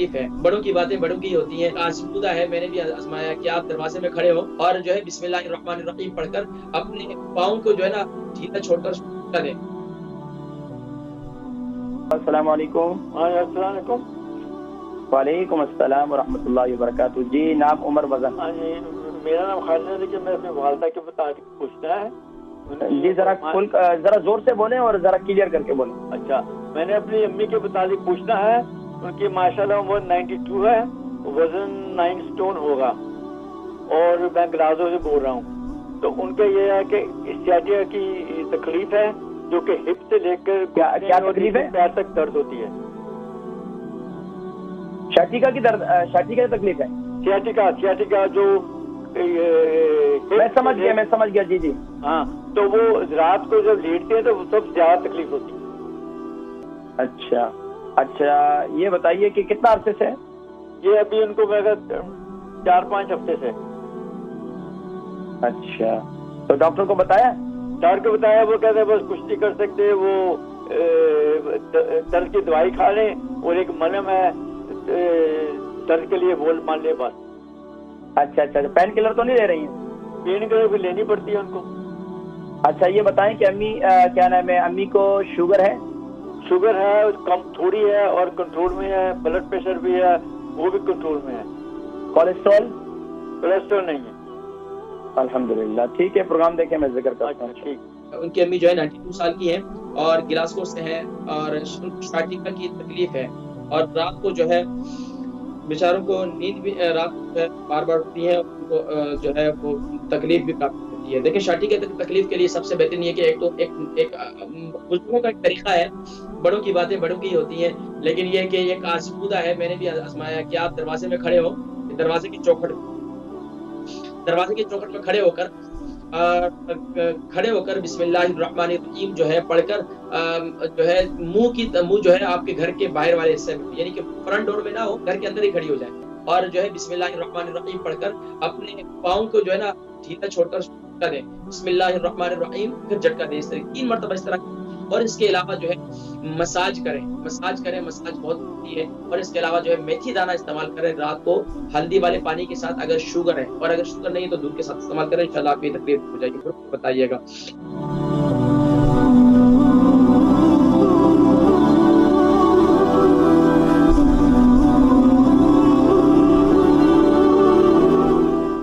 तकलीफ है। बड़ों की बातें बड़ों की होती हैं। आजमूदा है, मैंने भी आजमाया कि आप दरवाजे में खड़े हो और जो है बिस्मिल्लाहिर्रहमानिर्रहीम पढ़कर अपने पाँव को जो है ना ढीला छोड़कर कर दें। अस्सलाम वालेकुम। वालेकुम अस्सलाम व रहमतुल्लाहि व बरकातुहू। जी नाम उमर वजन। जी मेरा नाम खालिद है, लेकिन मैं अपनी वालदा के मुताबिक पूछना है। जी जरा जोर से बोलें और जरा क्लियर करके बोलें। अच्छा, मैंने अपनी अम्मी के मुताबिक पूछना है। उनकी माशाल्लाह उम्र 92 है, वजन 9 स्टोन होगा और मैं ग्लासगो से बोल रहा हूँ। तो उनका ये है कि स्टियाटिया की तकलीफ है, जो कि हिप से लेकर क्या तकलीफ है? पैर तक दर्द होती है। शाटिका की तकलीफ है। सियाटिका जो मैं समझ गया जी। हाँ, तो वो रात को जब लेटते हैं तो सब ज्यादा तकलीफ होती है। अच्छा, ये बताइए कि कितना अरसे से है? ये अभी उनको मैं 4-5 हफ्ते से। अच्छा, तो डॉक्टर को बताया? डॉक्टर को बताया, वो कहते हैं बस कुछ नहीं कर सकते, वो दर्द की दवाई खा लें और एक मलहम है दर्द के लिए, वो मान ले बस। अच्छा, पेन किलर तो नहीं ले रही हैं? पेन किलर भी लेनी पड़ती है उनको। अच्छा, ये बताएं कि अम्मी क्या नाम है, अम्मी को शुगर है? शुगर है, कम थोड़ी है और कंट्रोल में है। ब्लड प्रेशर भी है, वो भी कंट्रोल में है। कोलेस्ट्रॉल नहीं है। अल्हम्दुलिल्लाह। ठीक है, प्रोग्राम देखें, मैं जिक्र करता हूँ। ठीक। उनकी अम्मी जो है 92 साल की है और ग्लासगो से है और शाटिका की तकलीफ है और रात को जो है बेचारों को नींद भी रात बार बार होती है, उनको जो है वो तकलीफ भी काफी होती है। देखिए, शाटिका की तकलीफ के लिए सबसे बेहतरीन ये कि एक बुजुर्गों का एक तरीका है, बड़ों की बातें बड़ों की होती हैं, लेकिन ये कि एक आजमूदा है, मैंने भी आजमाया कि आप दरवाजे में खड़े हो, दरवाजे की चौखट में खड़े होकर बिस्मिल्लाहिर्रहमानिर्रहीम जो है पढ़कर जो है मुंह जो है आपके घर के बाहर वाले हिस्से में, यानी कि फ्रंट डोर में ना हो, घर के अंदर ही खड़ी हो जाए और जो है बिस्मिल्लाहिर्रहमानिर्रहीम पढ़कर अपने पाँव को जो है ना ढीला छोड़कर झटका दें। बिस्मिल्लाहिर्रहमानिर्रहीम, फिर झटका दें, इस तरह 3 मरतबा इस तरह। और इसके अलावा जो है मसाज करें, मसाज बहुत होती है। और इसके अलावा जो है मेथी दाना इस्तेमाल करें रात को हल्दी वाले पानी के साथ, अगर शुगर है, और अगर शुगर नहीं है तो दूध के साथ इस्तेमाल करें। इंशाल्लाह आपकी तकलीफ हो जाएगी। बताइएगा।